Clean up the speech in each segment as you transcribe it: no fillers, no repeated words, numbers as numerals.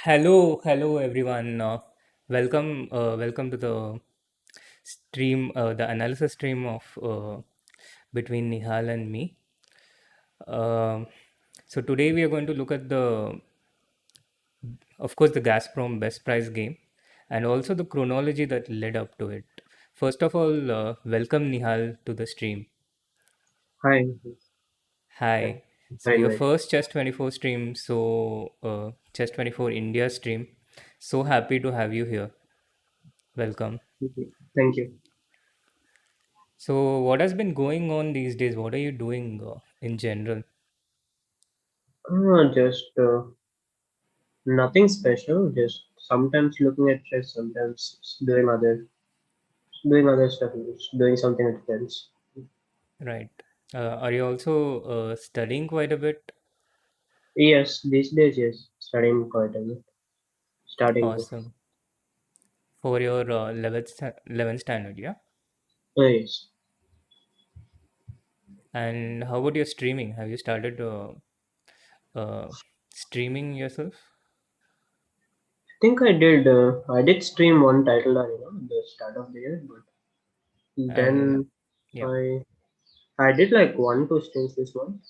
Hello everyone. Welcome to the stream, the analysis stream of between Nihal and me. Um so today we are going to look at of course, the Gazprom best price game, and also the chronology that led up to it. First of all, welcome Nihal to the stream. Hi. Hi. Hi. So Hi, your Mike. first Chess 24 stream, Chess 24 India stream. So happy to have you here. Welcome. Thank you. So, what has been going on these days? What are you doing in general? Just nothing special. Just sometimes looking at chess, sometimes doing other stuff, just doing something with friends. Right. Are you also studying quite a bit? Yes, these days, yes, studying quite a bit. Starting to. Awesome. For your 11th standard, yeah? Yes. And how about your streaming? Have you started uh, streaming yourself? I think I did. I did stream one title arena at the start of the year, but And then yeah, I I did like 1 2 streams this month,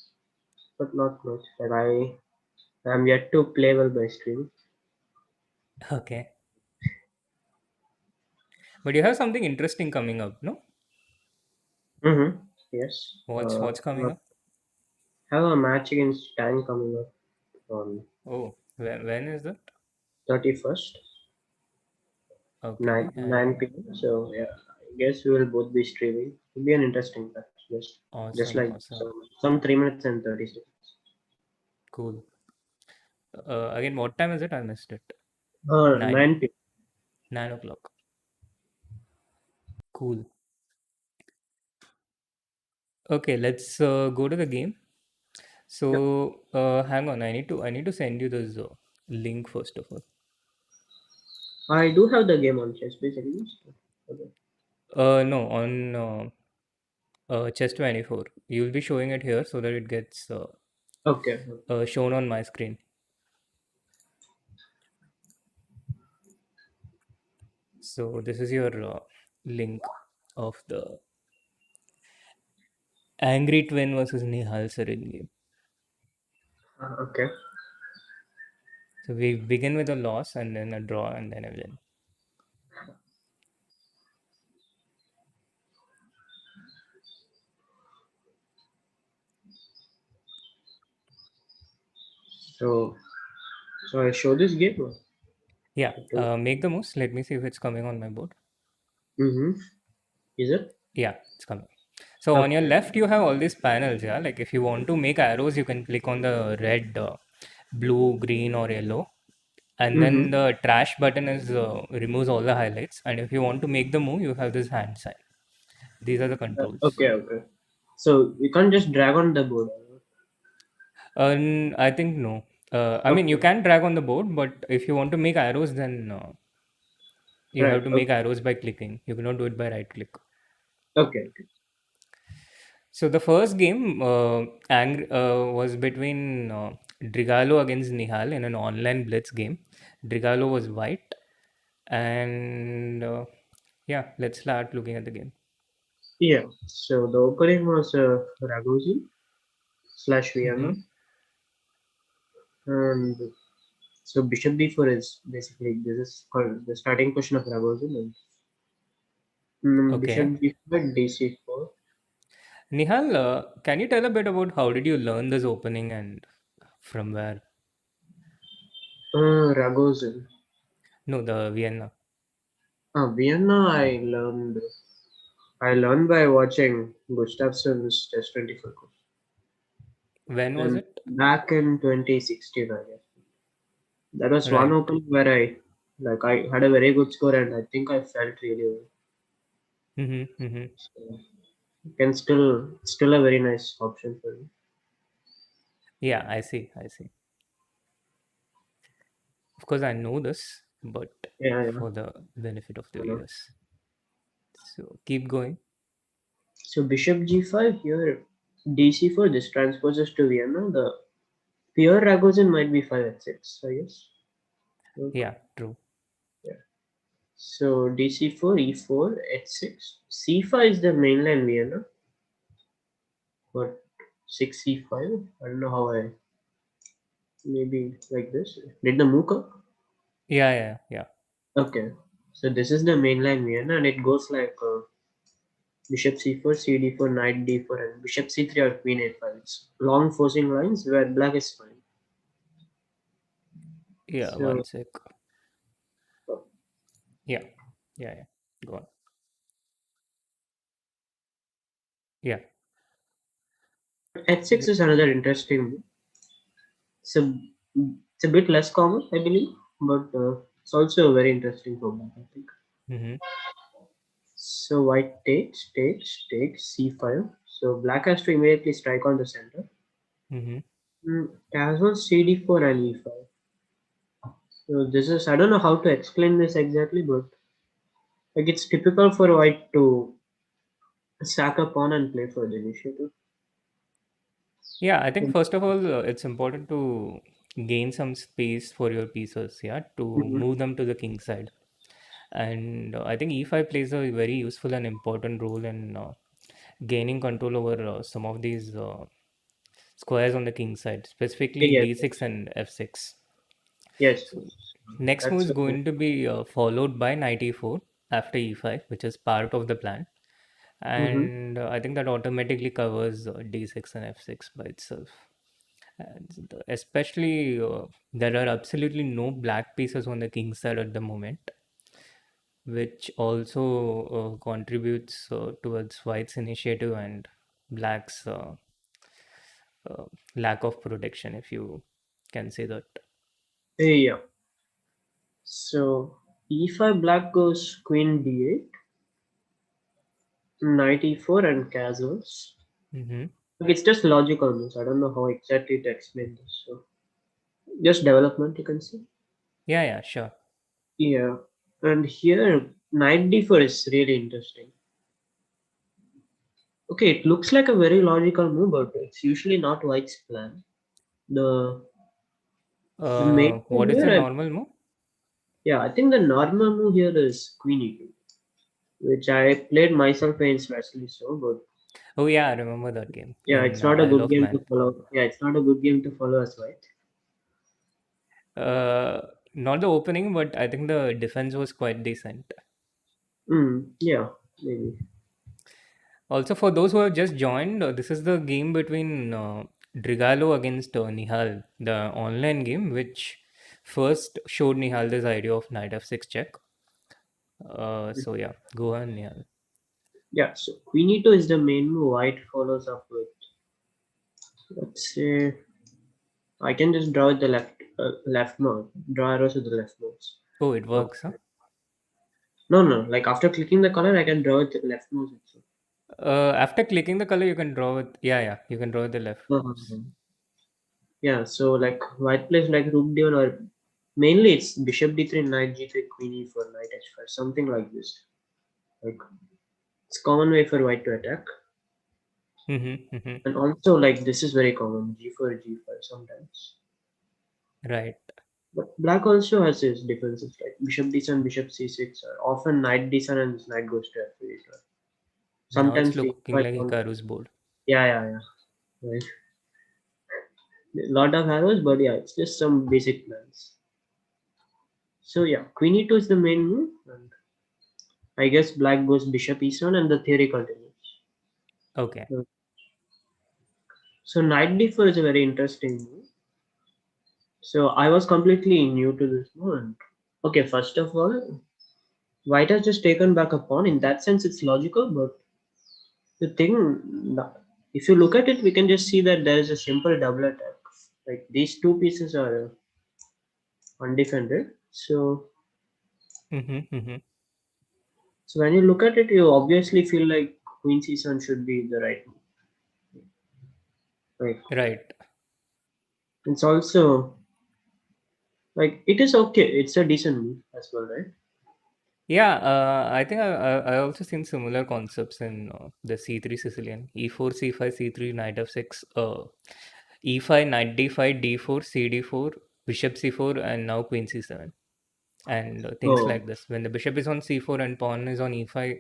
but not much. Like I'm yet to play well by stream. okay. But you have something interesting coming up, no? Mm-hmm. Yes. What's coming up? Have a match against Tang coming up on Oh, when is it? 31st, Okay, 9 and p.m. So, yeah, I guess we will both be streaming. It'll be an interesting match. Just awesome, like awesome, some 3 minutes and 30 seconds. cool. Again, what time is it? I missed it. 9, 9 p.m. 9 o'clock. Cool. Okay, let's go to the game. Yep. So, hang on. I need to send you this link first of all. I do have the game on chess, basically. Okay. No, on Chess 24. You'll be showing it here so that it gets Okay. shown on my screen. So, this is your link of the Angry Twin versus Nihal Sarin game. Okay. So, we begin with a loss and then a draw and then a win. So, so I show this game. Yeah, Okay. make the most. Let me see if it's coming on my board. Mm-hmm. Is it? Yeah, it's coming. So on your Okay. left, you have all these panels. Yeah, like if you want to make arrows, you can click on the red, blue, green, or yellow, and then Mm-hmm. the trash button is removes all the highlights. And if you want to make the move, you have this hand sign. These are the controls. Okay. Okay. So we can't just drag on the board. And I think no. I mean, you Okay. can drag on the board, but if you want to make arrows, then you have Right. to make Okay. arrows by clicking. You cannot do it by right click. Okay. So the first game was between Drigalo against Nihal in an online blitz game. Drigalo was white, and yeah, let's start looking at the game. Yeah. So the opening was Raguji slash Vienna, Hmm. and so Bishop D4 is basically this is called the starting position of Ragozin, and Bishop Okay, D5 DC4. Nihal, can you tell a bit about how did you learn this opening and from where? Ragozin. No, the Vienna. Vienna. I learned by watching Gustafsson's Test 24 course, When was and it? back in 2016, I guess that was one Right. opening where I had a very good score, and I think I felt really well. Mm-hmm, mm-hmm. So, can still a very nice option for me. Yeah, I see. I see. Of course, I know this, but Yeah, yeah. for the benefit of the I know. viewers. So keep going. So bishop g5 here, dc4. This transposes to Vienna. The pure Ragozin might be 5 at 6, I guess. Yeah, true. Yeah. So DC4, E4, H6. C5 is the mainline Vienna, but 6 C5. I don't know how I maybe like this. Did the move up? Yeah, yeah, yeah. Okay. So this is the mainline Vienna, and it goes like bishop C4, CD4, knight D4, and bishop C3 or queen A5. It's long forcing lines where black is fine. Yeah, one So sec. Yeah, yeah, yeah. Go on. Yeah. H6 is another interesting move. It's a bit less common, I believe, but it's also very interesting for black, I think. Mm-hmm. So white takes c5. So black has to immediately strike on the center. Mm-hmm. Casual cd4 and e5. So this is I don't know how to explain this exactly, but like it's typical for white to sack a pawn and play for the initiative. Yeah, I think first of all, it's important to gain some space for your pieces, yeah, to Mm-hmm. move them to the king side. And I think e5 plays a very useful and important role in gaining control over some of these squares on the king side, specifically Yes, d6 and f6. yes, So yes. next move That's is going to be followed by knight e4 after e5, which is part of the plan. mm-hmm. And I think that automatically covers d6 and f6 by itself. And especially, there are absolutely no black pieces on the king side at the moment, which also contributes towards white's initiative and black's uh, lack of protection, if you can say that. Yeah. So e5 black goes queen d8, knight e4 and castles. Mm-hmm. Like, it's just logical moves. I don't know how exactly to explain this. So just development you can see. Yeah, yeah, sure. Yeah. And here knight d4 is really interesting. Okay, it looks like a very logical move, but it's usually not white's plan. The the main move What is the here, normal move? yeah, I think the normal move here is queen e2, which I played myself against Wesley so, but Oh, yeah, I remember that game yeah, in it's not a Isle good of game Man. to follow. Yeah, it's not a good game to follow as white. Uh, Not the opening, but I think the defense was quite decent. Yeah, maybe. Also, for those who have just joined, this is the game between Drigalo against Nihal, the online game, which first showed Nihal this idea of knight f6 check. So yeah, go on, Nihal. Yeah, so queen e2 is the main move. White follows up with, let's say, I can just draw with the left mouse. Draw arrows with the left mouse. Oh, it works, huh? Okay. No, no. Like after clicking the color, I can draw with the left mouse itself. After clicking the color, you can draw with, yeah, yeah, you can draw with the left mouse. Uh-huh. Yeah. So like white plays like rook d1 or mainly it's bishop d3, knight g3, queen e4, knight h5, something like this. Like it's common way for white to attack, Mm-hmm, mm-hmm. and also like this is very common g4, g5 sometimes. Right. But black also has its defenses like bishop d7, bishop c6, or often knight d7 and knight goes to f3 as well. Now it's Sometimes looking e5 like comes. Hikaru's board. Yeah, yeah, yeah. Right. A lot of arrows, but yeah, it's just some basic plans. So yeah, queen e2 is the main move, and I guess black goes bishop e7, and the theory continues. Okay. So knight d4 is a very interesting move. So I was completely new to this move. And, okay, first of all, white has just taken back a pawn. In that sense, it's logical, but the thing, if you look at it, we can just see that there is a simple double attack. Like these two pieces are undefended. Mm-hmm, mm-hmm. So when you look at it, you obviously feel like Queen C7 should be the right move. Like Right. it's also like it is okay. It's a decent move as well, right? Yeah, I think I also seen similar concepts in the C3 Sicilian E4 C5 C3 knight f6 E5 knight D5 D4 CD4 bishop C4 and now Queen C7. and things Oh. like this. When the bishop is on c4 and pawn is on e5,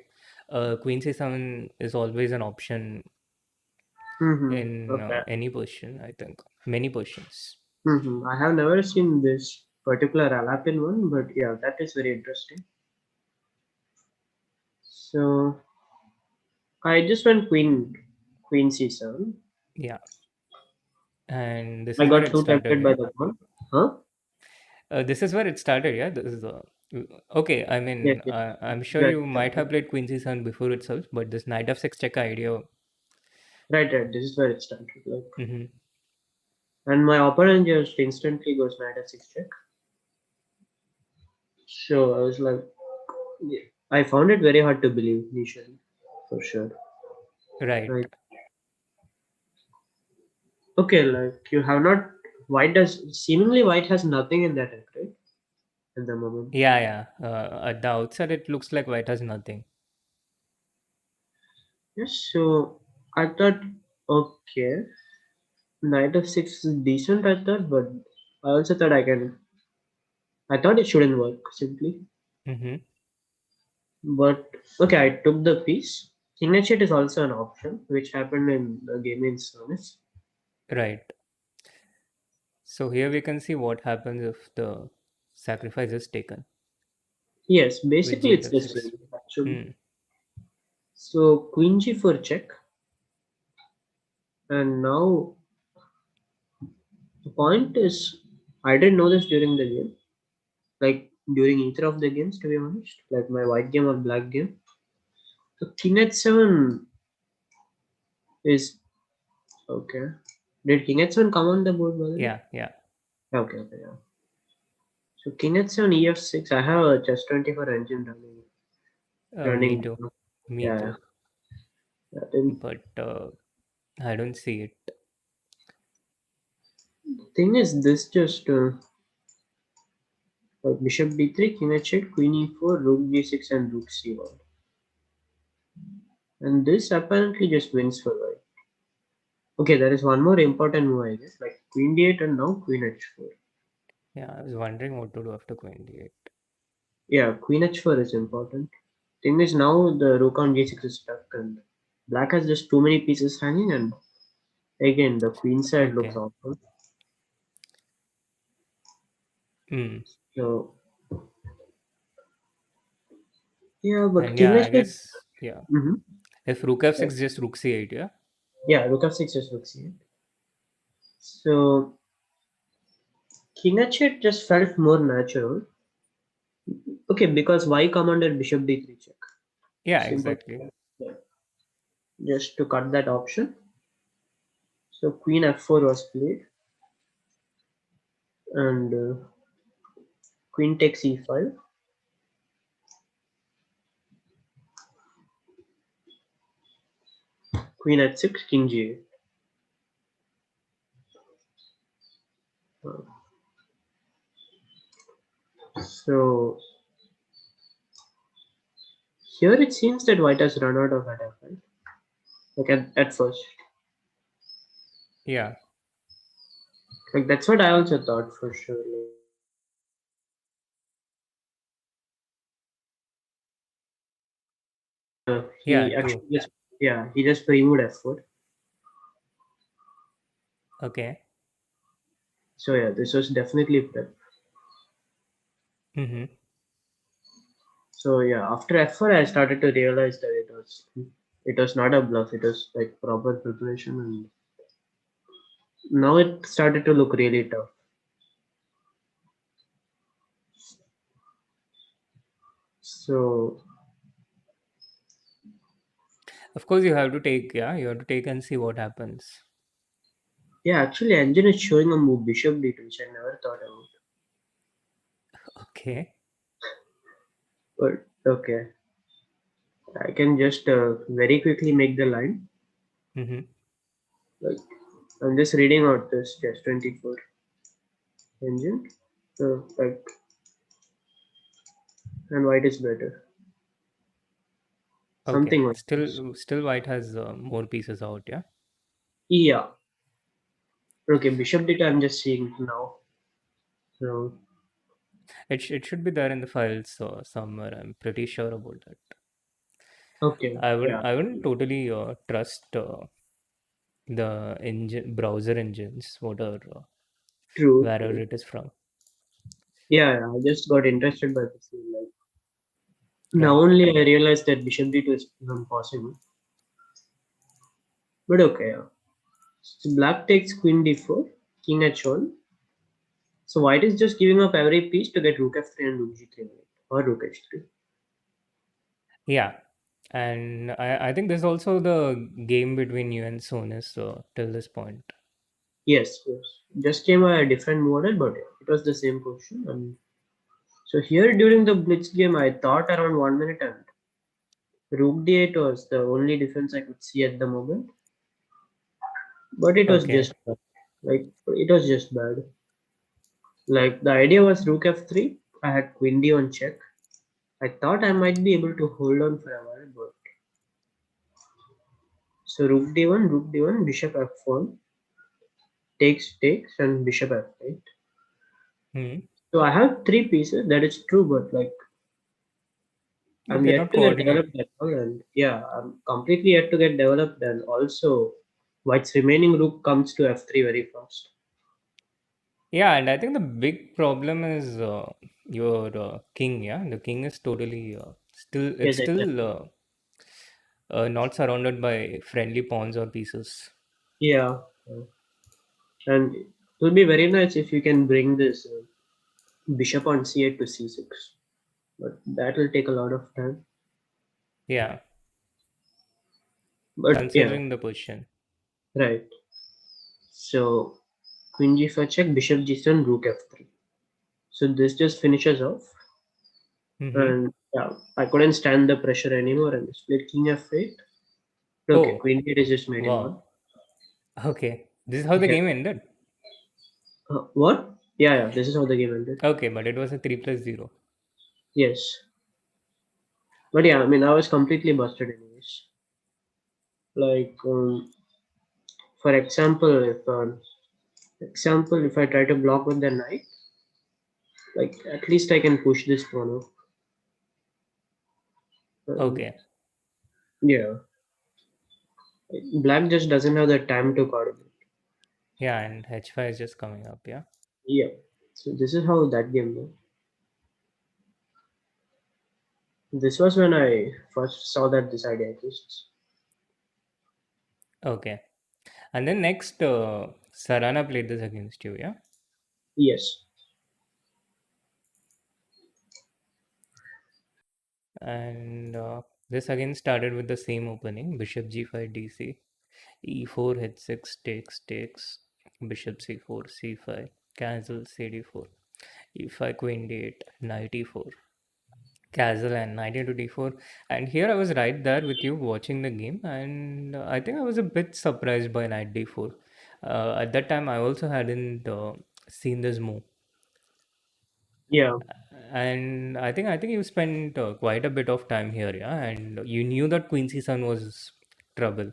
queen c7 is always an option Mm-hmm. in Okay. any position, I think. Many positions. Mm-hmm. I have never seen this particular Alapin one, but yeah, that is very interesting. So I just went queen c7. Yeah. And this I is where got it too started, tempted by yeah? the pawn. Huh? This is where it started, yeah? This is the... Okay, I Yes, mean, yes. I'm sure Right, you might have played Queen C7 before itself, but this knight f6 check idea... right. This is where it started. Like, Hmm. and my opponent just instantly goes knight f6 check. So I was like, yeah. I found it very hard to believe initially, for sure. Right. Right. Okay, like you have not. White does seemingly white has nothing in that deck, right? At the moment. Yeah, yeah. At the outset, it looks like white has nothing. Yes. So I thought, okay, knight f6 is decent. I thought, but I also thought I can. I thought it shouldn't work simply. Hmm. But okay, I took the piece. King h8 is also an option, which happened in the game in service. Right. So here we can see what happens if the sacrifice is taken Yes, with basically g8 it's the f6. same actually. Hmm. So queen g4 check, and now the point is, I didn't know this during the game, like during either of the games, to be honest, like my white game or black game. So king h7 is okay. Did king h7 come on the board by the way? Yeah, yeah. Okay, okay, yeah. So king h7 ef6. I have a chess 24 engine Me running. too. Me Yeah, too. yeah. Then But I don't see it. thing is, this just bishop d3, king h8, queen e4, rook g6, and rook c1. And this apparently just wins for white. Okay, there is one more important move, I guess, like queen d8 and now queen h4. Yeah, I was wondering what to do after queen d8. Yeah, queen h4 is important. Thing is, now the rook on g6 is stuck, and black has just too many pieces hanging, and again, the queen side looks Okay. awful. Hmm. So, yeah, but And king yeah, I h8. guess, yeah. Mm-hmm. If rook f6, just rook c8, yeah? Yeah, rook f6 is rook c8. So, king h8 just felt more natural. Okay, because y commanded bishop d3 check. Yeah, Simple. exactly. Yeah. Just to cut that option. So queen f4 was played, and queen takes e5, queen h6, king g8. So here it seems that white has run out of attack, right? Like at first. Yeah, Like that's what I also thought for sure. Like, yeah, he true. actually just yeah, he just removed f4. Okay. So yeah, this was definitely prep. Mm-hmm. So yeah, after f4 I started to realize that it was not a bluff, it was like proper preparation, and now it started to look really tough. So Of course, you have to take, yeah, you have to take and see what happens. yeah, actually engine is showing a move bishop d2, which I never thought about. Okay. But okay, I can just very quickly make the line. Mm-hmm. Like I'm just reading out this chess 24 engine. So like, and white is better. Okay. Something like this. Still, white has more pieces out, yeah? Yeah. Okay, bishop d2 I'm just seeing now. So It should be there in the files somewhere. I'm pretty sure about that. Okay, yeah, I wouldn't totally trust the engine browser engines, whatever true, wherever true. it is from. Yeah, yeah, I just got interested by this. Like now Right. only I realized that bishop d2 is even possible. But okay, yeah. So black takes queen d4, king h1. So white is just giving up every piece to get rook f3 and rook g3 right? Or rook h3. Yeah. And I think there's also the game between you and Sonis till this point. Yes, yes. Just came a different model, but it was the same position. And so here during the blitz game, I thought around 1 minute and rook d8 was the only defense I could see at the moment. But it was Okay. just bad. Like it was just bad. Like the idea was rook f3. I had queen d on check. I thought I might be able to hold on for a while, but so rook d1, bishop f1, takes, and bishop f8. Hmm. So I have three pieces. That is true, but like You I'm cannot yet to get coordinate. developed at all, and yeah, I'm completely yet to get developed. And also, White's remaining rook comes to f3 very fast. Yeah, and I think the big problem is your king. Yeah, the king is totally still. It's Yes, still exactly. not surrounded by friendly pawns or pieces. Yeah, and it will be very nice if you can bring this bishop on c8 to c6, but that will take a lot of time. Yeah, But yeah, considering the position. right. So queen g5 check, bishop g7, rook f3. So this just finishes off, Mm-hmm. and yeah, I couldn't stand the pressure anymore, and split king f8. Okay, Oh, queen d8 is just made in one. wow. Okay, this is how the Yeah. game ended. What? Yeah, yeah. This is how the game ended. Okay, but it was a 3+0. Yes, but yeah, I mean, I was completely busted anyways. Like, for example, if I try to block with the knight, like at least I can push this pawn up. Okay. Yeah, black just doesn't have the time to coordinate. Yeah, and H5 is just coming up. Yeah. Yeah. So this is how that game went. This was when I first saw that this idea exists. Okay. And then next, Sarana played this against you. Yeah. Yes. And this again started with the same opening: Bishop G5 DC, E4 H6 takes, Bishop C4 C5, Castle CD4, E5 Queen D8, Knight E4, Castle and knight into d4. And here I was right there with you watching the game, and I think I was a bit surprised by knight d4. At that time, I also hadn't seen this move, Yeah. and I think you spent quite a bit of time here, yeah. And you knew that Queen C7 was trouble.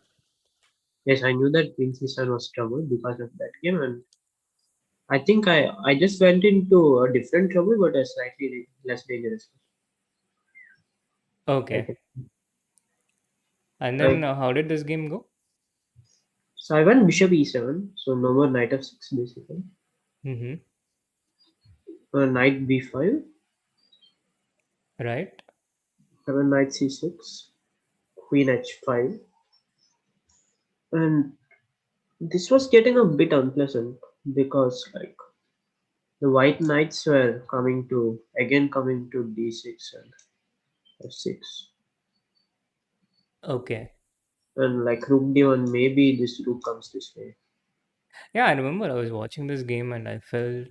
Yes, I knew that Queen C7 was trouble because of that game, and I think I just went into a different trouble, but a slightly less dangerous. Okay, Like, and then like how did this game go? so I went Bishop E7, so no more Knight f6 basically. Mm-hmm. Knight B5, Right. have Knight C6, Queen H5, and this was getting a bit unpleasant because like the white knights were coming to D6 and F6, Okay. and like Rook D1, maybe this rook comes this way. Yeah, I remember I was watching this game and I felt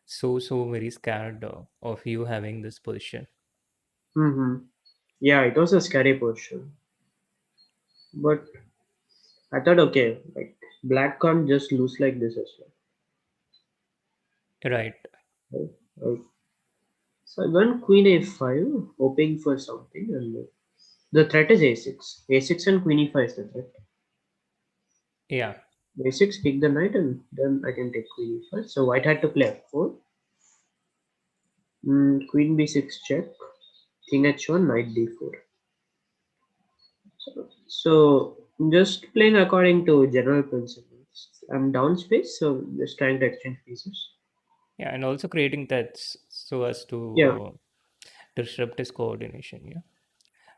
so very scared of you having this position. Mm-hmm. Yeah, it was a scary position, but I thought okay, like black can't just lose like this as Right. well. Right? So I went Queen A5, hoping for something, and the threat is A6. A6 and Queen E5 is the threat. Yeah. A6, kick the knight, and then I can take Queen E5. So white had to play F4. Queen b6 check, king h1, knight d4. So just playing according to general principles. I'm down space, so just trying to exchange pieces. Yeah, and also creating threats so as Yeah, to disrupt his coordination. Yeah.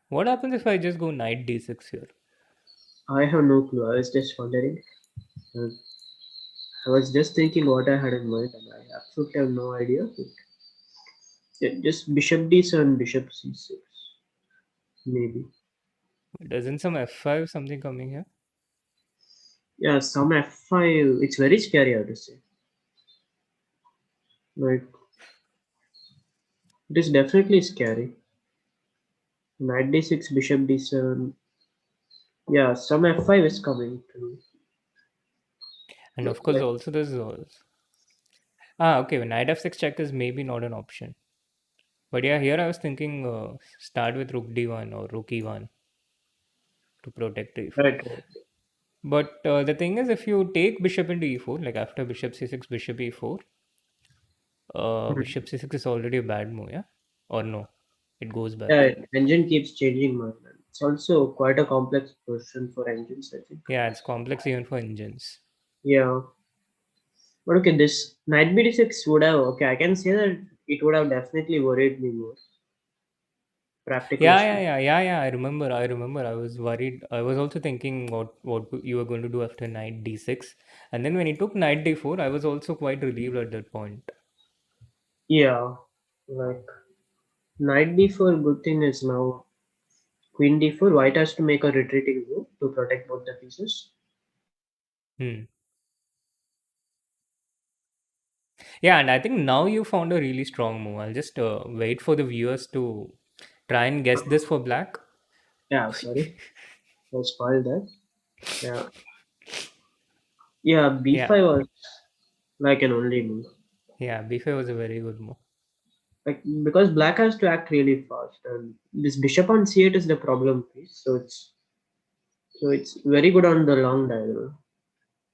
What happens if I just go knight d6 here? I have no clue. I was just wondering. Uh, I was just thinking what I had in mind, and I absolutely have no idea. Yeah, just bishop d7, bishop c6, maybe. Doesn't some f5 something coming here? Yeah, some f5. It's very scary, I have to say. Like, it is definitely scary. Knight d6, bishop d7. Yeah, some f5 is coming to. And of course, Like, also there's okay. Knight f6 check is maybe not an option. But yeah, here I was thinking start with rook d1 or rook e1 to protect the e4. right, right. But the thing is, if you take bishop into e4, like after bishop c6, bishop e4, Hmm. bishop c6 is already a bad move, yeah? Or no? It goes back. Yeah, engine keeps changing, man. It's also quite a complex question for engines, I think. Yeah, it's complex even for engines. Yeah, but okay, this knight b6 would have. Okay, I can say that it would have definitely worried me more, practically Yeah, yeah, speaking. yeah, yeah, yeah. I remember. I remember. I was worried. I was also thinking what you were going to do after knight d6, and then when he took knight d4, I was also quite relieved at that point. Yeah, like knight d4. Good thing is now queen d4. White has to make a retreating move to protect both the pieces. Hmm. Yeah, and I think now you found a really strong move. I'll just wait for the viewers to try and guess this for black. Yeah, sorry, I spoiled that. Yeah, yeah. Yeah, b5 was like an only move. yeah. b5 was a very good move. Like because black has to act really fast, and this bishop on c8 is the problem piece. So it's very good on the long diagonal,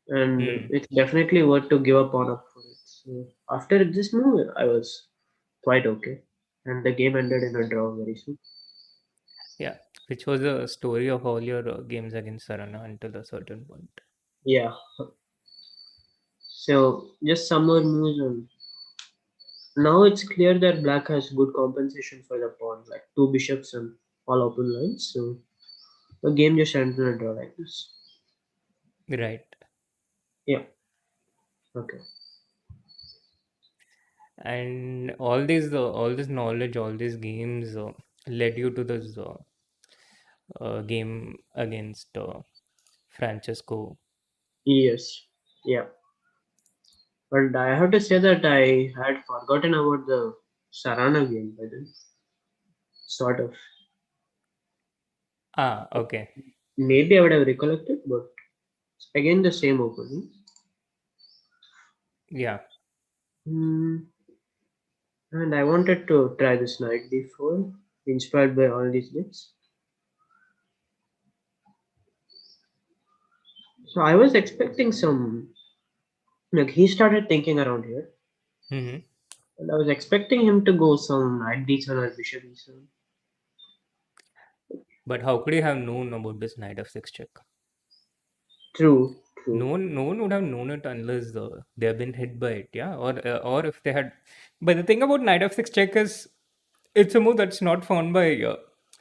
and Hmm. it's definitely worth to give up on up for it. So after this move, I was quite okay, and the game ended in a draw very soon. Yeah, which was the story of all your games against Sarana until a certain point. Yeah. So just some more moves, and now it's clear that black has good compensation for the pawn, like two bishops and all open lines. So the game just ended in a draw like this. Right. Yeah. Okay. And all this knowledge, all these games led you to this game against Francesco. Yes. Yeah. But I have to say that I had forgotten about the Sarana game by then. Sort of. Ah, okay. Maybe I would have recollected, but again the same opening. Yeah. Hmm. And I wanted to try this knight d4, inspired by all these bits. So I was expecting some, like he started thinking around here, Hmm. and I was expecting him to go some knight d7 or bishop d7. But how could you have known about this knight of six check? True, No true. one, no one would have known it unless they have been hit by it, yeah. Or if they had. But the thing about knight of six check is, it's a move that's not found by.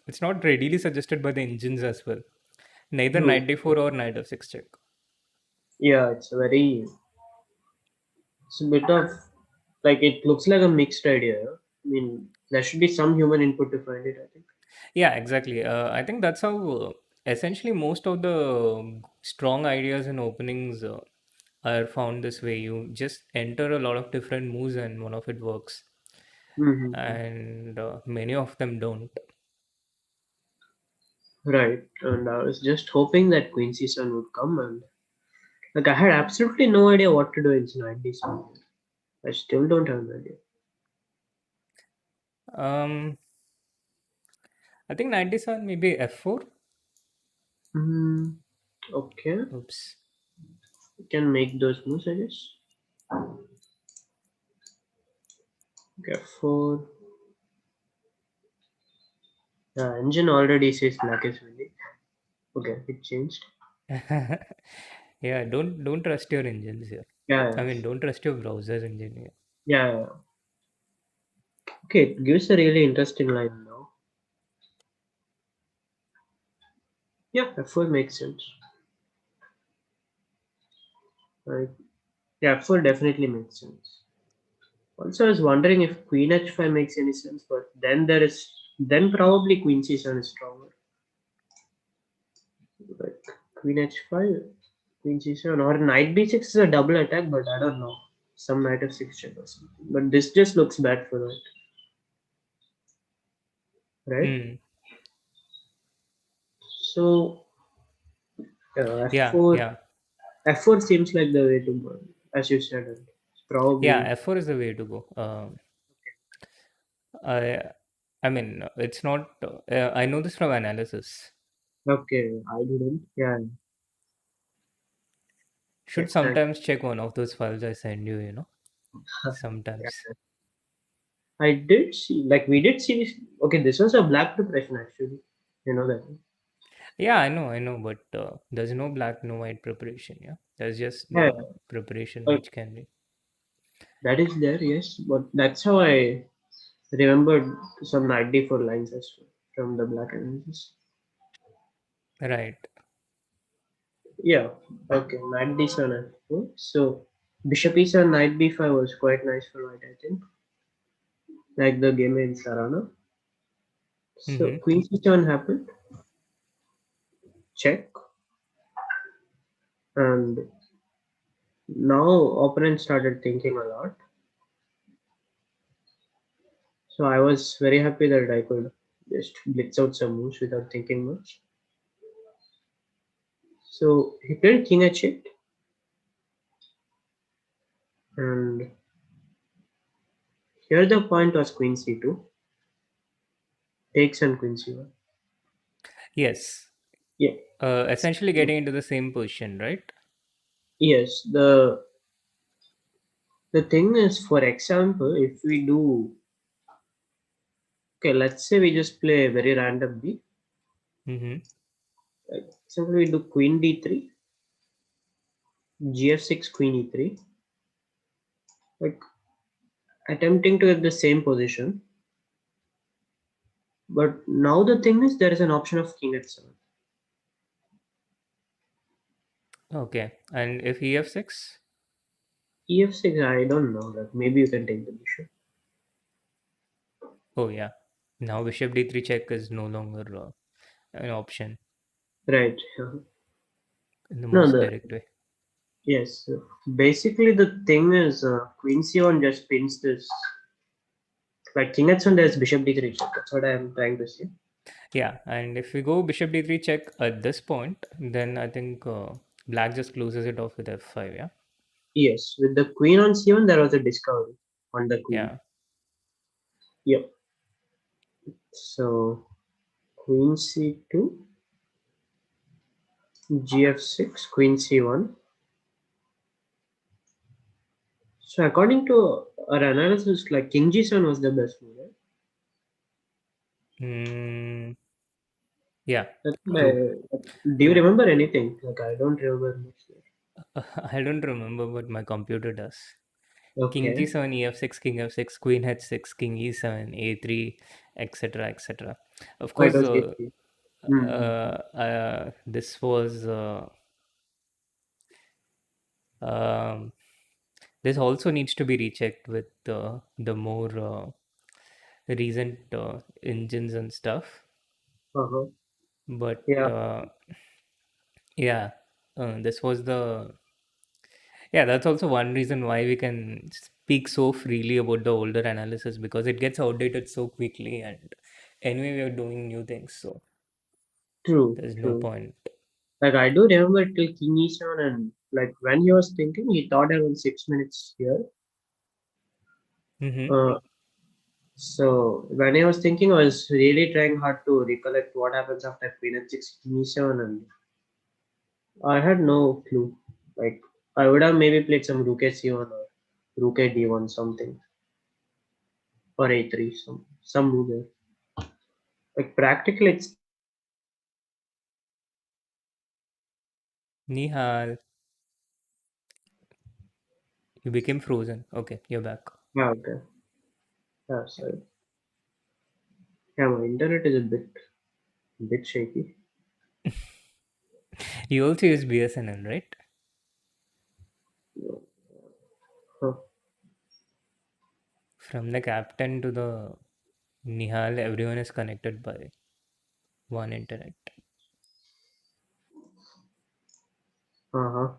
It's not readily suggested by the engines as well. Neither True. knight d4 or knight of six check. Yeah, it's a bit of, like it looks like a mixed idea. I mean, there should be some human input to find it, I think. Yeah, exactly. I think that's how essentially most of the strong ideas and openings are found this way. You just enter a lot of different moves and one of it works, Mm-hmm. and many of them don't. Right. And I was just hoping that Queen season would come, and like I had absolutely no idea what to do in tonight this one. I still don't have an idea. Um, I think 97 maybe f4. Mm, okay. Oops. You can make those moves, I guess. Okay, four. The engine already says black is really. Okay, it changed. Yeah, don't trust your engines here. Yeah, I mean, don't trust your browser's engine here. yeah, yeah. Okay, it gives a really interesting line now. Yeah, F4 makes sense. Right. Yeah, F4 definitely makes sense. Also, I was wondering if Queen H5 makes any sense, but then probably Queen C7 is stronger. Like Queen H5, Queen C7, or Knight B6 is a double attack, but I don't know. Some Knight F6 check or something. But this just looks bad for that, right? Hmm. So Yeah, F4, yeah, F4 seems like the way to go, as you said. And yeah. probably F4 is the way to go. I, I mean, it's not. I know this from analysis. okay. I didn't. Yeah. Should Okay. Thanks. sometimes check one of those files I send you. Yeah. Sometimes. I did see, like we did see this. Okay, this was a black preparation actually. You know that. Yeah, I know, but there's no black, no white preparation. Yeah, there's just Yeah, the preparation uh, which can be that is there, yes. But that's how I remembered some 94 lines as well from the black analysis. right. Yeah, okay, knight d7. So bishop e7, knight b5 was quite nice for white, I think. Like the game in Sarana. So Mm-hmm. queen c7 happened, check, and now opponent started thinking a lot. So I was very happy that I could just blitz out some moves without thinking much. So he played king h8, and here the point was queen c2, takes and queen c1. Yes. Yeah. Essentially getting into the same position, right? Yes. The thing is, for example, if we do, okay, let's say we just play very randomly. Mm-hmm. Like simply we do queen d3, gf6, queen e3, like attempting to get the same position. But now the thing is, there is an option of king h7. Okay. And if EF6? ef6, I don't know. Like maybe you can take the bishop. Oh, yeah. Now bishop d3 check is no longer an option Right. in the No, most the direct way. yes. Basically, the thing is, queen c1 just pins this. Like king h1, there's bishop d3 check. That's what I'm trying to say. Yeah. And if we go bishop d3 check at this point, then I think black just closes it off with f5. Yeah. Yes, with the queen on c1, there was a discovery on the queen. Yeah. Yep. So queen c2, gf6, queen c1. So according to our analysis, like king g7 was the best move, right? Mm, yeah. That's what True. do you True. remember anything? Like I don't remember much there. I don't remember, but my computer does. King Okay. g7, ef6, king f6, queen h6, king e7, a3, etc., etc. Of Oh, it course, was a3. Mm-hmm. this was um, this also needs to be rechecked with the more recent engines and stuff. Uh-huh. But Yeah, yeah, this was the yeah. That's also one reason why we can speak so freely about the older analysis because it gets outdated so quickly, and anyway, we are doing new things, so true, there's no true. point. Like I do remember till king e7 and like when he was thinking, he thought around 6 minutes here. Mm-hmm. Uh, So when I was thinking, I was really trying hard to recollect what happens after Queen h6, King e7, and I had no clue. Like I would have maybe played some Rook c1 or Rook d1 something. or a3, some move there. Like practically, it's Nihal, you became frozen. Okay, you're back. yeah, okay. Yeah, so yeah, my internet is a bit shaky. You also use BSNL, right? Huh. From the captain to the Nihal, everyone is connected by one internet. Uh-huh.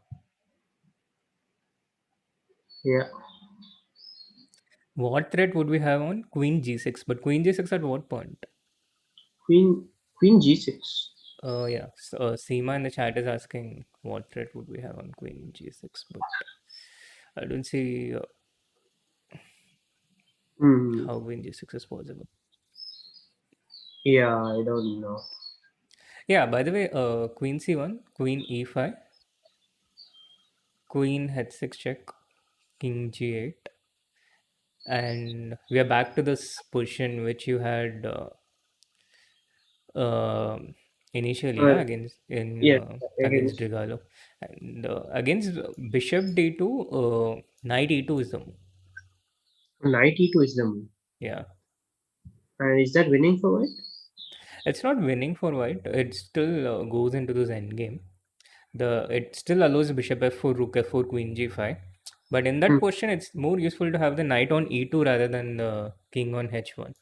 Yeah. What threat would we have on Queen G6? But Queen G6 at what point? Queen G6. Yeah, Seema in the chat is asking what threat would we have on Queen G6, but I don't see Hmm. how Queen G6 is possible. Yeah, I don't know. Yeah, by the way, Queen C1, Queen E5, Queen H6 check, King G8, and we are back to this position which you had um initially, Uh, yeah, against in yes, against against Drigalo, and against Bishop D2, Knight E2 is the move. knight e2 is the move. Yeah, And is that winning for white? it's not winning for white. It still goes into this end game. It still allows bishop f4, rook f4, queen g5. But in that Hmm. position, it's more useful to have the knight on e2 rather than the king on h1.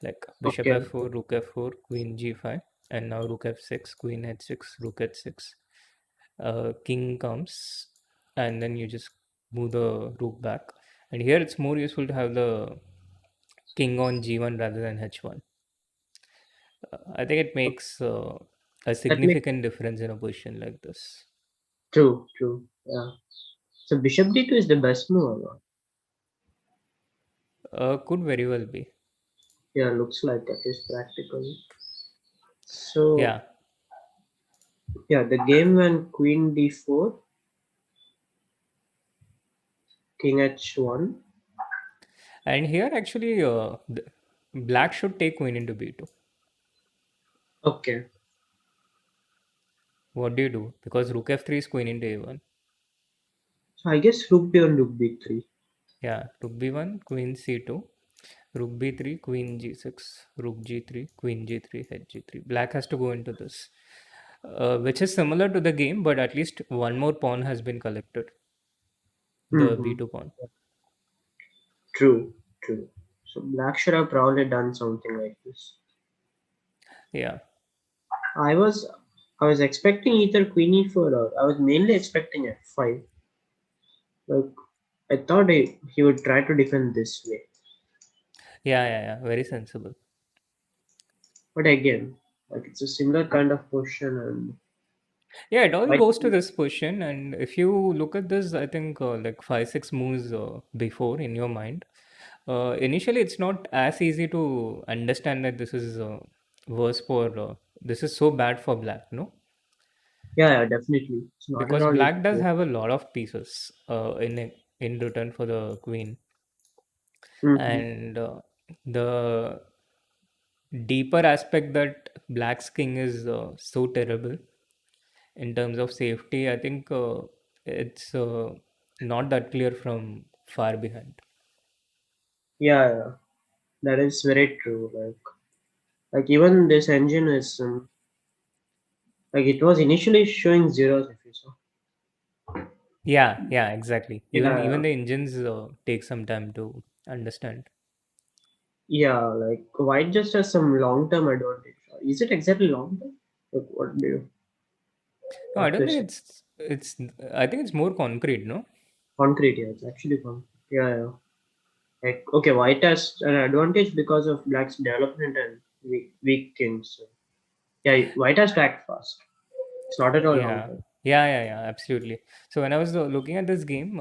Like bishop Okay. f4, rook f4, queen g5, and now rook f6, queen h6, rook h6. King comes, and then you just move the rook back. And here it's more useful to have the king on g1 rather than h1. I think it makes a That makes significant difference in a position like this. true, true. Yeah. So bishop d2 is the best move or not? Could very well be. Yeah, looks like that is practically. So Yeah, yeah, the game when queen d4, king h1. and here actually, black should take queen into b2. Okay. What do you do? Because rook f3 is queen into a1. So I guess rook b on rook b3. Yeah, rook b1, queen c2, rook b3, queen g6, rook g3, queen g3, h g3. Black has to go into this, which is similar to the game, but at least one more pawn has been collected, the Mm-hmm. b2 pawn. True, true. So black should have probably done something like this. Yeah, I was I was expecting either queen e4 or I was mainly expecting f5. Like I thought he would try to defend this way. yeah, very sensible. But again, like it's a similar kind of question and Yeah, it all why goes to this position, and if you look at this, I think like 5 6 moves before in your mind. Initially, it's not as easy to understand that this is worse for this is so bad for black, no? yeah, definitely. It's not at Because all black does easy. have a lot of pieces in return for the queen, Mm-hmm. and the deeper aspect that black's king is so terrible in terms of safety, I think it's not that clear from far behind. Yeah, yeah, that is very true. Like even this engine is like it was initially showing zeros if you saw. Yeah, exactly. Even Yeah, the engines take some time to understand. yeah, like white just has some long term advantage. Is it exactly long term? Like what do you No, I what don't to think say? it's. I think it's more concrete. No. Concrete, yeah, it's actually concrete. Yeah, yeah. Like okay, white has an advantage because of black's development and weak kings. So, yeah, white has to act fast. It's not at all long Yeah, term. absolutely. So when I was looking at this game,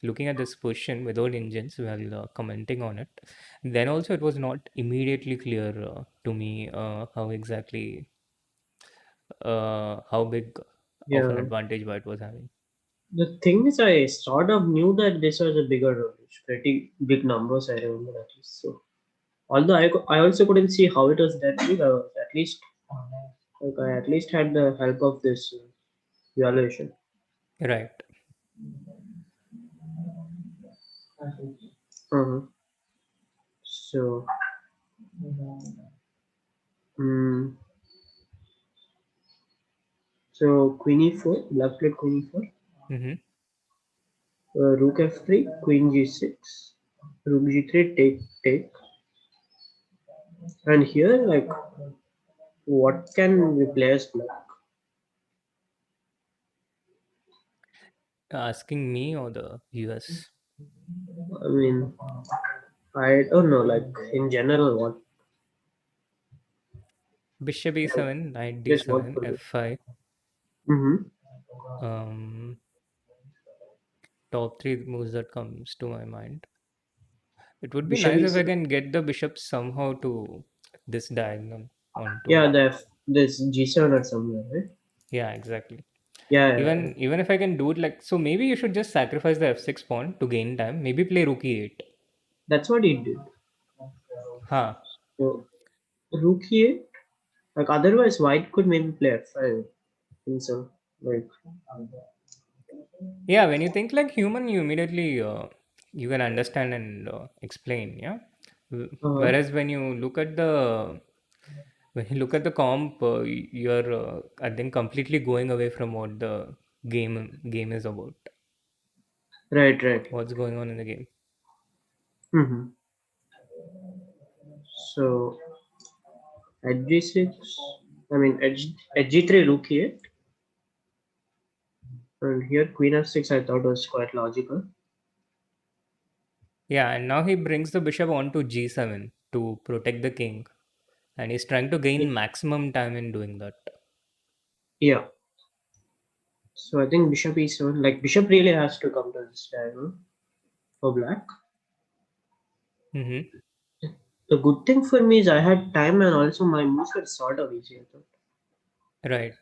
looking at this position without engines while commenting on it, then also it was not immediately clear to me how exactly how big of an Yeah, advantage white was having. The thing is, I sort of knew that this was a bigger road. It's pretty big numbers, I remember at least. So, although I also couldn't see how it was that big, I was at least like I at least had the help of this evaluation. Right. Uh-huh. So, mm, so queen e4, black played queen e4, Mm-hmm. rook f3, queen g6, rook g3, take take, and here like what can we play as black? Asking me or the US? I mean, I don't know, like in general, what Bishop e7, knight just what d7, could be. f5. Mm-hmm. Um, Top three moves that comes to my mind. It would be Bishop nice if I e7. can get the bishop somehow to this diagonal onto. Yeah, this g7 or somewhere, right? Yeah, exactly. Yeah, yeah, yeah. Even if I can do it like so, maybe you should just sacrifice the f6 pawn to gain time. Maybe play rook e8. That's what he did. Huh. So rook e8. Like otherwise, white could maybe play f5 in some like. Yeah, when you think like human, you immediately you can understand and explain. Yeah. Uh-huh. Whereas when you look at the comp, you're I think completely going away from what the game is about. Right, right. What's going on in the game? Mm-hmm. So at g6, I mean at g3 rook e8, and here queen f6 I thought was quite logical. Yeah, and now he brings the bishop onto g7 to protect the king, and he's trying to gain maximum time in doing that. Yeah. So I think bishop e7, like bishop really has to come to this diagonal for black. Mm-hmm. The good thing for me is I had time and also my moves were sort of easy. I thought. Right.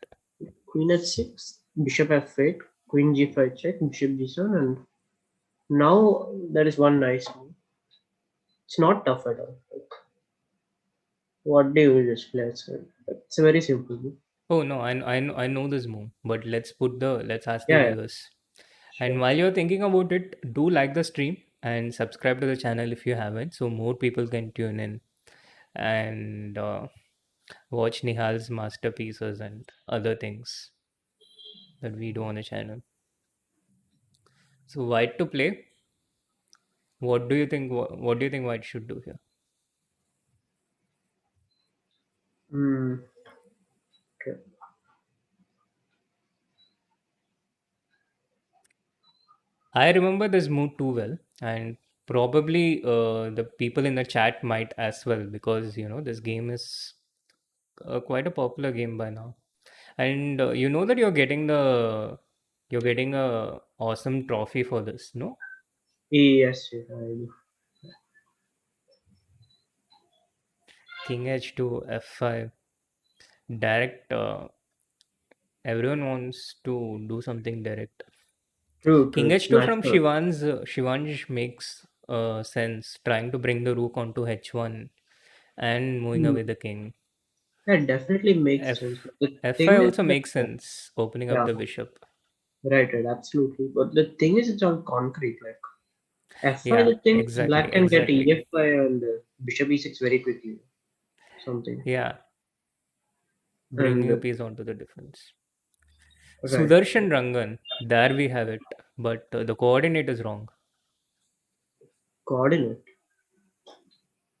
Queen h6, bishop f8, queen g5 check, bishop g7, and now there is one nice move. It's not tough at all. Like, what do you just play? It's a very simple move. Oh no, I know this move, but let's ask the Yeah, yeah, viewers. And sure. while you're thinking about it, do like the stream and subscribe to the channel if you haven't, so more people can tune in and watch Nihal's masterpieces and other things that we do on the channel. So white to play. What do you think? What do you think white should do here? Hmm. Okay. I remember this move too well, and probably the people in the chat might as well because this game is quite a popular game by now, and you know that you're getting a awesome trophy for this, no? Yes, yes, I do. King h2 f5 direct. Everyone wants to do something direct. True, true. King It's h2 from natural. Shivansh makes sense, trying to bring the rook onto h1 and moving Hmm. away the king. That definitely makes F sense. But the f5 thing is also that, makes sense, opening up yeah, the bishop. right, right, absolutely. But the thing is, it's all concrete. Like f5, Yeah, the thing is, exactly, black can get exactly. ef5 and bishop e6 very quickly. Something. Yeah, And bringing a piece onto the defense. right, Sudarshan Rangan, there we have it, but the coordinate is wrong. coordinate.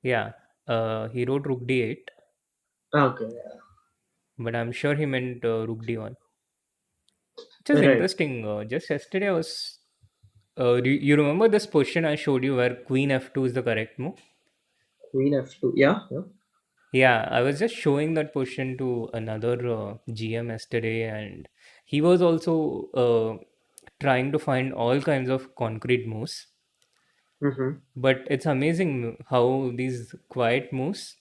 Yeah, he wrote rook d8, Okay, but I'm sure he meant rook d1. Which is right. interesting. Just yesterday, I was. You remember this position I showed you where Queen f2 is the correct move? Queen f2. Yeah, yeah. Yeah, I was just showing that position to another GM yesterday, and he was also trying to find all kinds of concrete moves. Mm-hmm. But it's amazing how these quiet moves.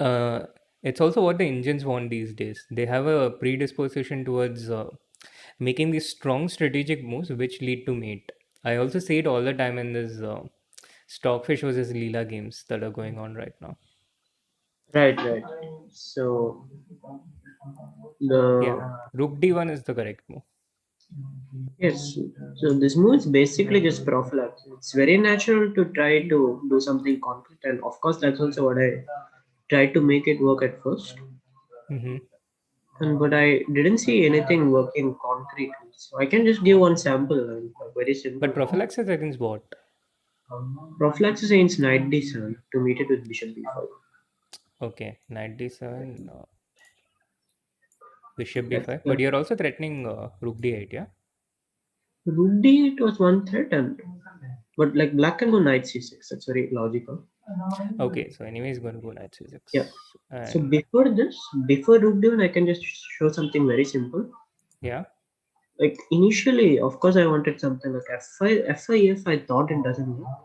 Uh, it's also what the Indians want these days. They have a predisposition towards making these strong strategic moves which lead to mate. I also see it all the time in this Stockfish versus Leela games that are going on right now. Right, right. So Yeah, the Rook D1 is the correct move. yes, so this move is basically just prophylaxis. It's very natural to try to do something concrete, and of course, that's also what I tried to make it work at first. Hmm. And but I didn't see anything working concretely. So I can just give one sample, very But simple. prophylaxis against what? Prophylaxis against knight d7 to meet it with bishop b5. Okay, knight d7, bishop That's b5. the But you're also threatening rook d8, yeah? rook d8 was one threat, and but like black can go knight c6. That's very logical. Okay, so anyway, he's going to go knight Yeah. c6. So And before rook d1, I can just show something very simple. yeah, Like initially, of course, I wanted something like f5, f5, if I thought it doesn't work.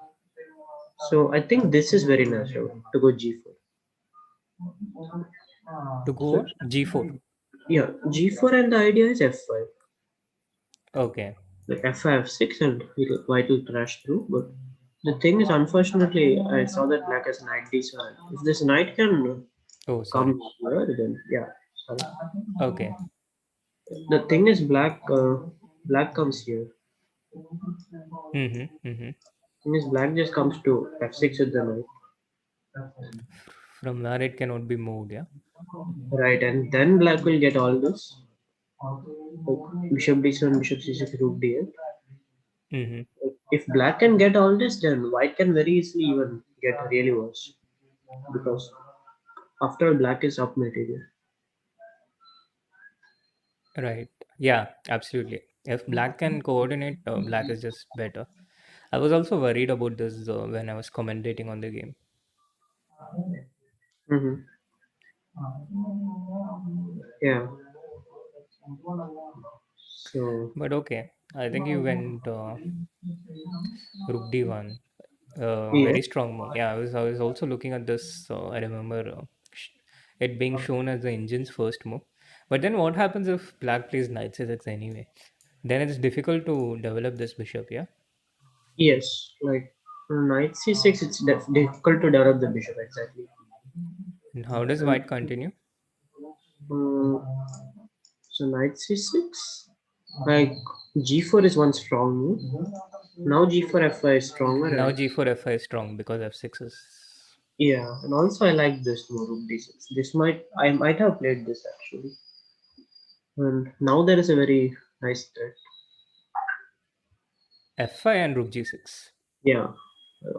So I think this is very natural to go g4. to go So on g4. yeah, g4 and the idea is f5. Okay. Like f5, f6, and white will crash through. But the thing is, unfortunately, I saw that black has knight d7. If this knight can Oh, come sorry. here, then yeah. Sorry. Okay. The thing is, black comes here. Mm-hmm. Mm-hmm. Thing is, black just comes to f6 with the knight. From where it cannot be moved, yeah? Right, and then black will get all this. Like bishop d7, bishop c6, rook d8. Mm-hmm. If black can get all this, then white can very easily even get really worse. Because after all, black is up material. Right. Yeah, absolutely. If black can coordinate, black is just better. I was also worried about this when I was commentating on the game. Hmm. Yeah. So But okay, I think you went rook d1. yeah. Very strong move. Yeah, I was also looking at this. I remember it being shown as the engine's first move. But then what happens if black plays knight c6 anyway? Then it's difficult to develop this bishop, yeah? Yes. Like knight c6, it's difficult to develop the bishop exactly. And how does And white continue? so knight c6, like g4 is one strong move. Now g4 f5 is stronger, Now and g4 f5 is strong because f6 is... yeah, and also I like this move rook d6. This I might have played this actually, and now there is a very nice threat. f5 and rook g6. Yeah,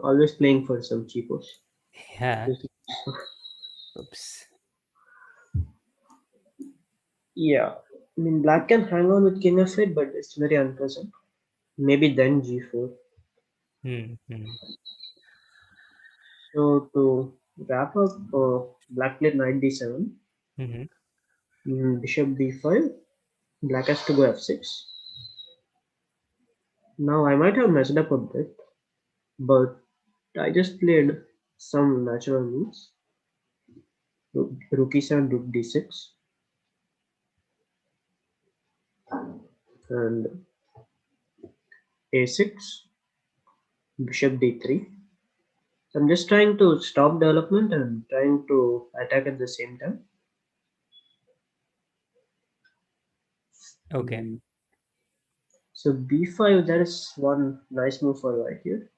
always playing for some cheapos. Yeah. This- Oops. Yeah, I mean black can hang on with king f8, but it's very unpleasant. Maybe then g4. Hmm. So to wrap up, black played knight d7, Hmm. bishop b5. Black has to go f6. Now I might have messed up a bit, but I just played some natural moves. Rook e7, rook d6, and a6, bishop d3. So I'm just trying to stop development and trying to attack at the same time. Okay. Mm. So b5, there is one nice move for white here.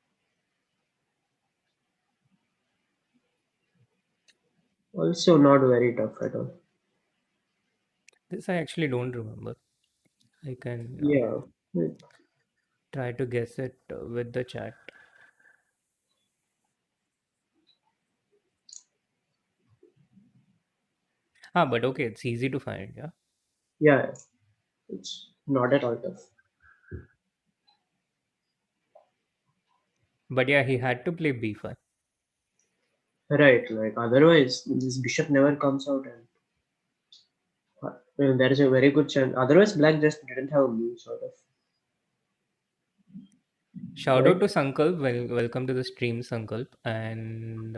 Also not very tough at all. This I actually don't remember. I can Yeah. try to guess it with the chat. Ah, but okay, it's easy to find, yeah. Yeah, it's not at all tough. But yeah, he had to play b5. Right, like otherwise this bishop never comes out, and there is a very good chance. Otherwise, black just didn't have a move, sort of. Shout out Right? to Sankalp. Welcome to the stream, Sankalp. And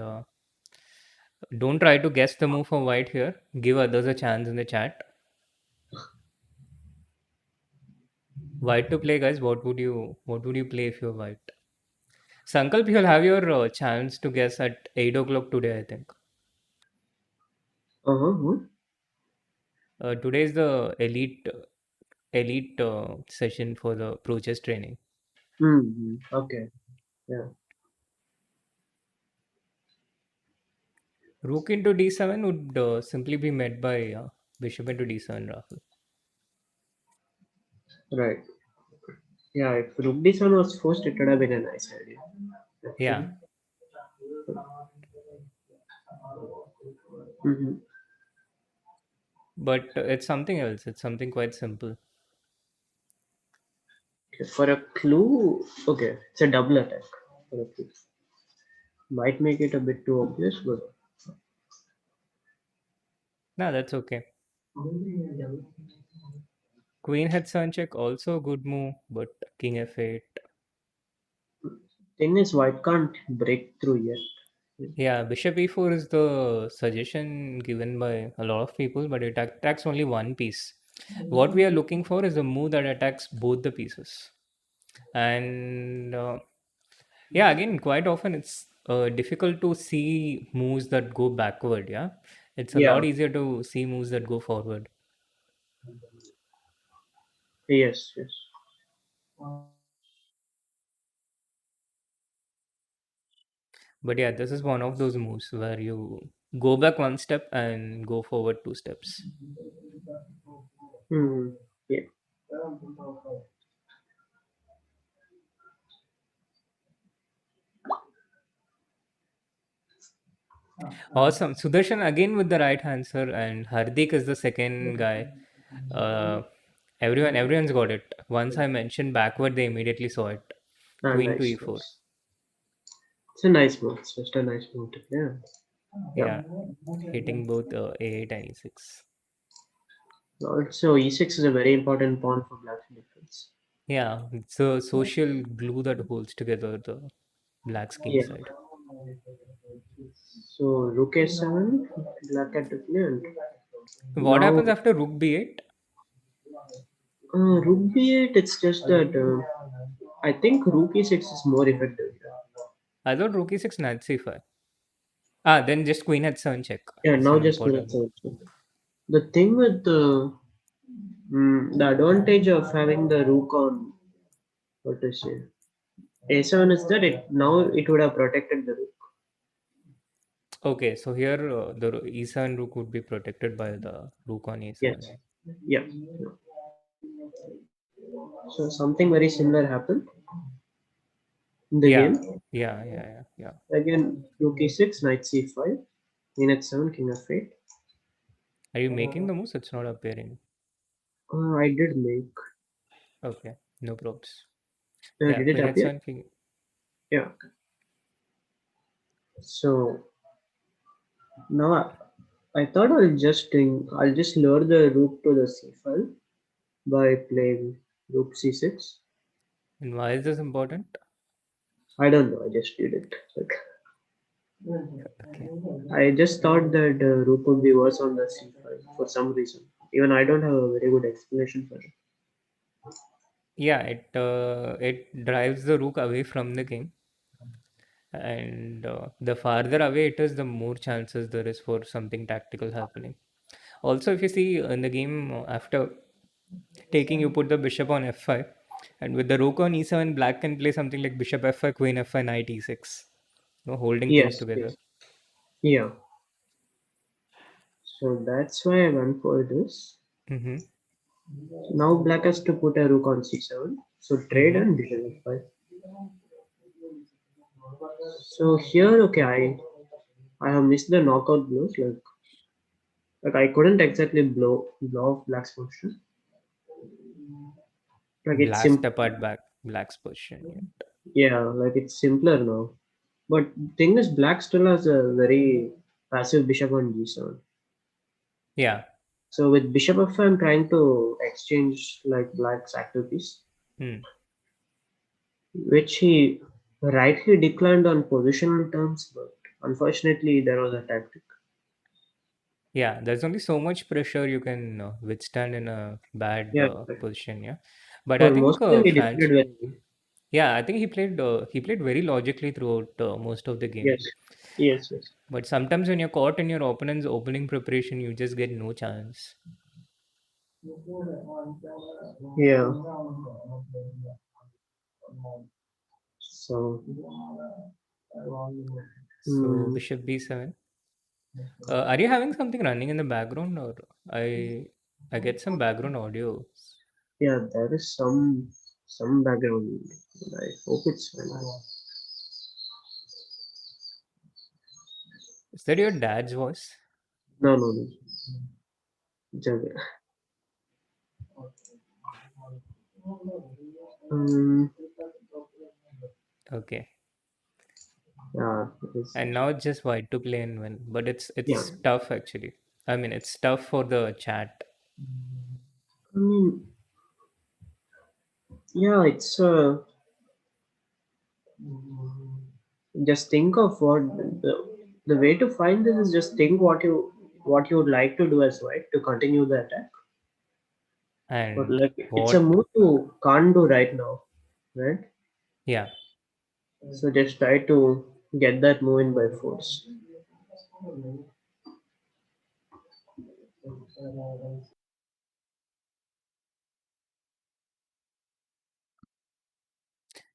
don't try to guess the move for white here. Give others a chance in the chat. White to play, guys. What would you play if you're white? Sankalp, you'll have your chance to guess at 8 o'clock today, I think. Uh-huh. Today is the elite session for the pro chess training. Mm-hmm. Okay. Yeah. Rook into d7 would simply be met by bishop into d7, Rahul. Right. Yeah. If Rook D7 was forced, it would have been a nice idea. Yeah, Actually. Mm-hmm. but it's something else. It's something quite simple. Okay. For a clue, okay, it's a double attack. For a clue. Might make it a bit too obvious, but No, that's okay. Queen h7 check, also a good move, but king f8. thing is, white can't break through yet. Yeah, bishop e4 is the suggestion given by a lot of people, but it attacks only one piece. What we are looking for is a move that attacks both the pieces. And yeah, again, quite often it's difficult to see moves that go backward. Yeah, it's a Yeah. lot easier to see moves that go forward. Yes. Yes. But yeah, this is one of those moves where you go back one step and go forward two steps. Hmm. Yeah. Awesome. Sudarshan again with the right answer, and Hardik is the second guy. Uh, everyone's got it. Once I mentioned backward, they immediately saw it. Ah, Queen to nice. e4. Nice. It's a nice move. It's just a nice move to play. Yeah. Yeah, hitting both a8 and e6. Also, e6 is a very important pawn for black's defense. Yeah, it's a social glue that holds together the black's king Yeah. side. So rook a7, black had to play, and What now happens after rook b8? rook b8. It's just that I think rook e6 is more effective. I thought rook e6, knight c5. Ah, then just queen h7 check Yeah, is now an just queen important move. h7. The thing with the advantage of having the rook on what to say a7 is that it now it would have protected the rook. Okay, so here the e7 rook would be protected by the rook on Yes. e7. Yeah. So something very similar happened in the Yeah, game. yeah. Again, rook e6, knight c5, queen h7, king f8. Are you making the moves? It's not appearing. I did make. Okay, no probs. Yeah, Did it queen appear? h7, king. Yeah. So now I thought I'll just lower the rook to the c file by playing rook c6. And why is this important? I don't know. I just did it. Like, Okay. I just thought that rook would be worse on the c file for some reason. Even I don't have a very good explanation for it. Yeah, it drives the rook away from the king, and the farther away it is, the more chances there is for something tactical happening. Also, if you see in the game after taking, you put the bishop on f5, and with the rook on e7, black can play something like bishop f5, queen f5, knight e6, holding things Yes. together. Yes. Yeah. So that's why I went for this. Mm-hmm. Now black has to put a rook on c7. So trade Mm-hmm. and bishop f5. So here, okay, I have missed the knockout blows. Like I couldn't exactly blow off black's position. Like it's Blast sim apart black's position. Yeah. yeah, like it's simpler now. But thing is, black still has a very passive bishop on g7. Yeah. So with bishop f5, I'm trying to exchange like black's active piece, Hmm. which he rightly declined on positional terms, but unfortunately there was a tactic. Yeah, there's only so much pressure you can withstand in a bad Yeah, position. Yeah. But I Oh, think most of them he French. defended well. Yeah, I think he played very logically throughout most of the game. Yes, yes, yes. But sometimes when you're caught in your opponent's opening preparation, you just get no chance. Yeah. So, So hmm, bishop b7. Are you having something running in the background, or I I get some background audio? yeah, there is some background. I hope it's fine. Is that your dad's voice? No, no, no. Just- Um, Okay. yeah, it's, And now it's just white to play and win, but yeah. it's tough actually. I mean, it's tough for the chat. I mean, yeah, it's just think of what the way to find this is just think what you would like to do as white to continue the attack. But And like it's a what? move you can't do right now, right? Yeah, So just try to get that move in by force.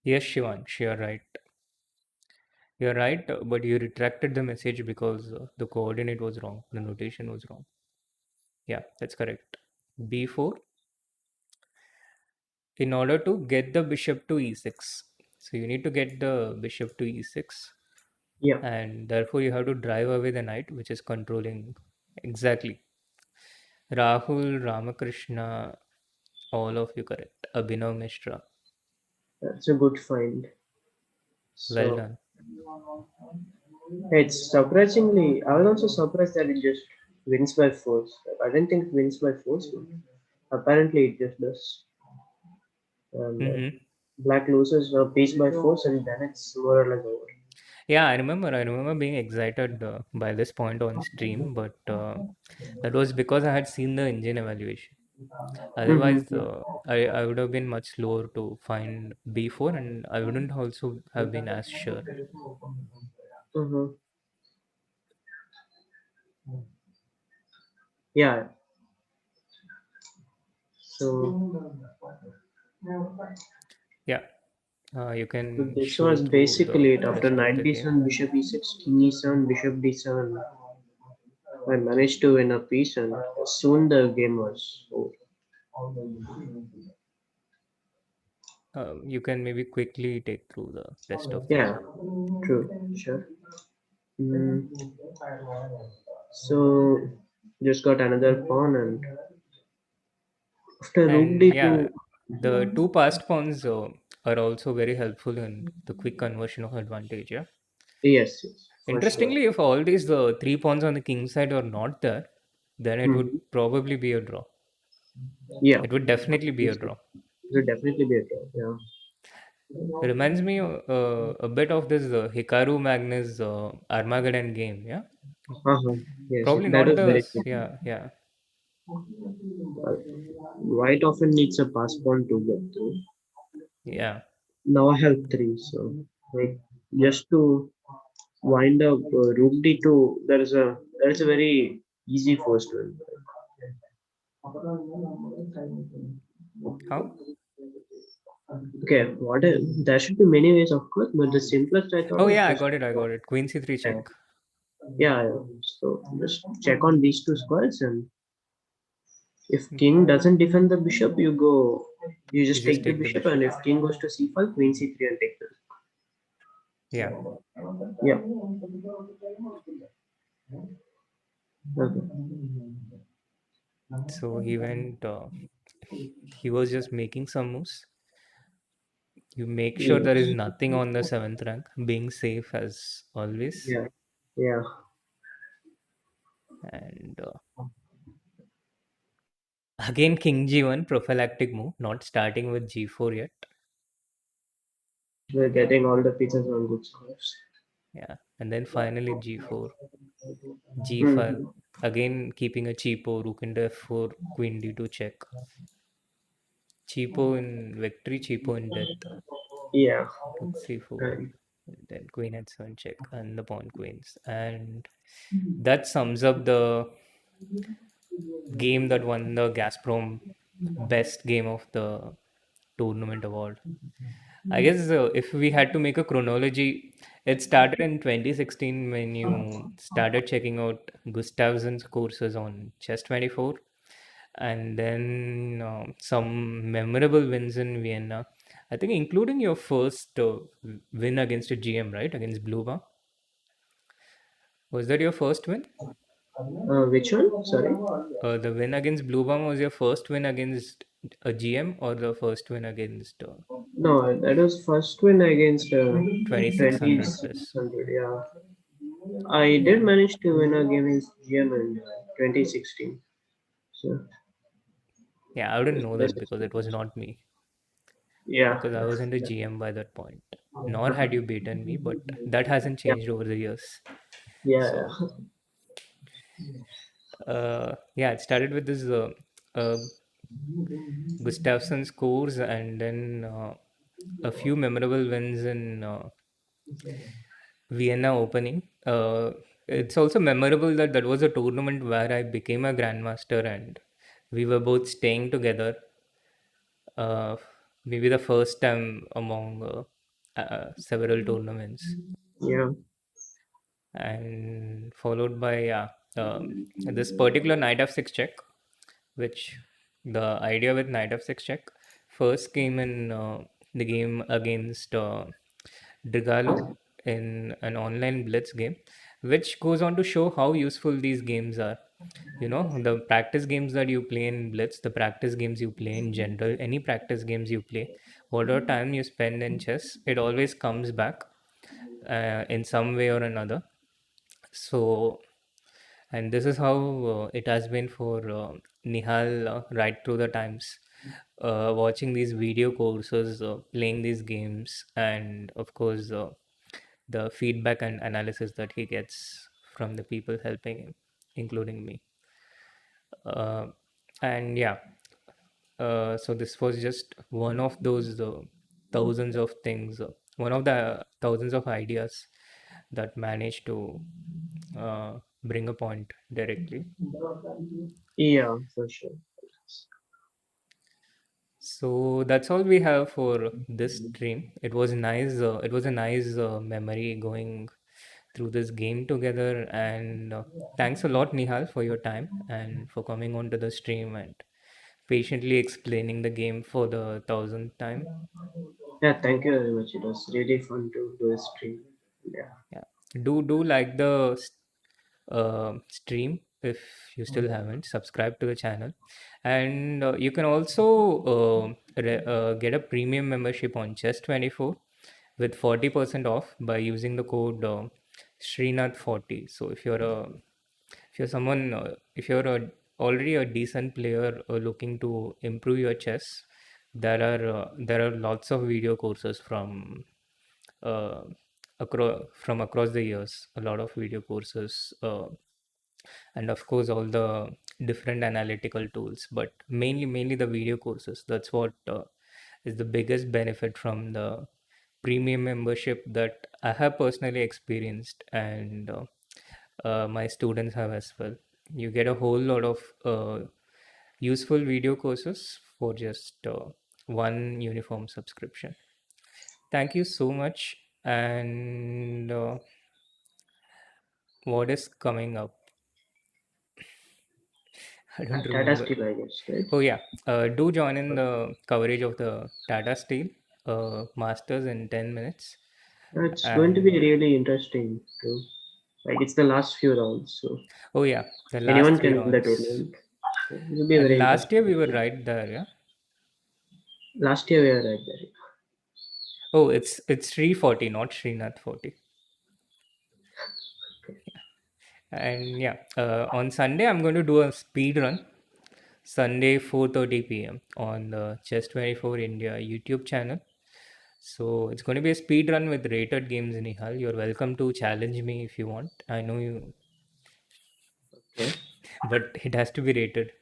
yes, Shivansh, you're right. You're right, but you retracted the message because the coordinate was wrong. The notation was wrong. Yeah, that's correct. B4 in order to get the bishop to e6. So you need to get the bishop to e6, Yeah, and therefore you have to drive away the knight, which is controlling exactly. Rahul, Ramakrishna, all of you correct. Abhinav Mishra, that's a good find. well So done. it's surprisingly, I was also surprised that it just wins by force. Like, I didn't think it wins by force, but apparently it just does. And Mm-hmm. black loses a piece by force, and then it's more or less over. Yeah, I remember being excited by this point on stream, but that was because I had seen the engine evaluation. Otherwise, Mm-hmm. I would have been much slower to find B4, and I wouldn't also have been as sure. Mm-hmm. Yeah. So Yeah, you so can this show was through the basically it. After rest of knight the game. d7, bishop e6, king e7, bishop d7, I managed to win a piece, and soon the game was over. You can maybe quickly take through the rest of the Yeah, game. true, sure. Mm, so just got another pawn, and after rook And yeah, d2, the two passed pawns are also very helpful in the quick conversion of advantage. Yeah. yes, yes, for sure. Interestingly, if all these the three pawns on the king side are not there, then it would Hmm. probably be a draw. Yeah, It would definitely be a this draw. will definitely be a draw. Yeah. It reminds me a bit of this Hikaru Magnus Armageddon game. Yeah, Uh-huh. Yes, probably that not was the very good. yeah. White often needs a pass pawn to get through. Yeah. Now I have three, so like just to wind up rook d2, there is a very easy first one. How? Okay, there should be many ways, of course, but the simplest I thought Oh was yeah, I just got it. I got it. Queen c3 check. yeah, yeah. Yeah. So just check on these two squares, and if Mm, king doesn't defend the bishop, you you just just take the take the bishop, and bishop. if king goes to c5, queen c3, and take the Yeah. yeah. Okay. So he went. He was just making some moves. You make sure there is Yes. nothing on the seventh rank, being safe as always. Yeah. Yeah. And again, King G1 prophylactic move, not starting with G4 yet. We're getting all the pieces on good scores. Yeah, and then finally G4, G5. Hmm. Again, keeping a cheapo, rook into F4, Queen D2 check. cheapo in victory, cheapo in death. Yeah. Rook c4, And then queen h7 check, and the pawn queens. And that sums up the game that won the Gazprom best game of the tournament award. I guess if we had to make a chronology, it started in 2016 when you started checking out Gustavson's courses on Chess 24, and then some memorable wins in Vienna. I think, including your first win against a GM, right? Against Bluba. Was that your first win? which one? Sorry. The win against Bluebum was your first win against a GM or the first win against No, that was first win against 2600 plus? 2600. Yeah. I Yeah. did manage to win a game against GM in 2016. So, Yeah, I wouldn't that's know that's that because it was not me, yeah. because I wasn't a GM by that point. Nor had you beaten me, but that hasn't Yeah. changed over the years. Yeah. So, yeah, it started with this uh, Gustafsson scores and then a few memorable wins in Vienna opening. It's also memorable that that was a tournament where I became a grandmaster and we were both staying together. Uh, Maybe the first time among several tournaments, Yeah. and followed by this particular knight f6 check, which the idea with knight f6 check first came in the game against Drigalo in an online blitz game, which goes on to show how useful these games are. You know, the practice games that you play in blitz, the practice games you play in general, any practice games you play, whatever time you spend in chess, it always comes back in some way or another. So, and this is how it has been for Nihal right through the times. Watching these video courses, playing these games, and of course, the feedback and analysis that he gets from the people helping him, including me. Uh, and yeah, so this was just one of those thousands of things, one of the thousands of ideas that managed to bring a point directly. Yeah, for sure. So that's all we have for this stream. It was nice. It was a nice memory going through this game together. And thanks a lot, Nihal, for your time and for coming onto the stream and patiently explaining the game for the thousandth time. Yeah, thank you very much. It was really fun to do a stream. Yeah. Yeah. Do like the stream if you still haven't. Subscribe to the channel, and you can also get a premium membership on Chess 24 with 40% off by using the code Srinath 40. So if you're someone if you're already a decent player looking to improve your chess, there are lots of video courses uh, across the years, a lot of video courses, and of course all the different analytical tools, but mainly the video courses. That's what is the biggest benefit from the premium membership that I have personally experienced, and my students have as well. You get a whole lot of useful video courses for just one uniform subscription. Thank you so much. And what is coming up? I don't Tata remember. Steel, I guess, right? Oh yeah, do join in the coverage of the Tata Steel Masters in 10 minutes. It's going to be And really interesting too. Like it's the last few rounds, so oh yeah, the last anyone three can win the rounds. tournament. So it'll be And very last year interesting. we were right there, yeah. Last year we were right there. Oh, it's Sri 40, not Srinath 40. And yeah, on Sunday I'm going to do a speed run. Sunday 4:30 p.m. on the Chess 24 India YouTube channel. So it's going to be a speed run with rated games, Nihal. You're welcome to challenge me if you want. I know you, Okay. but it has to be rated.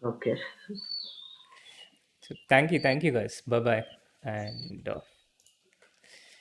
Okay. So thank you guys. Bye bye, and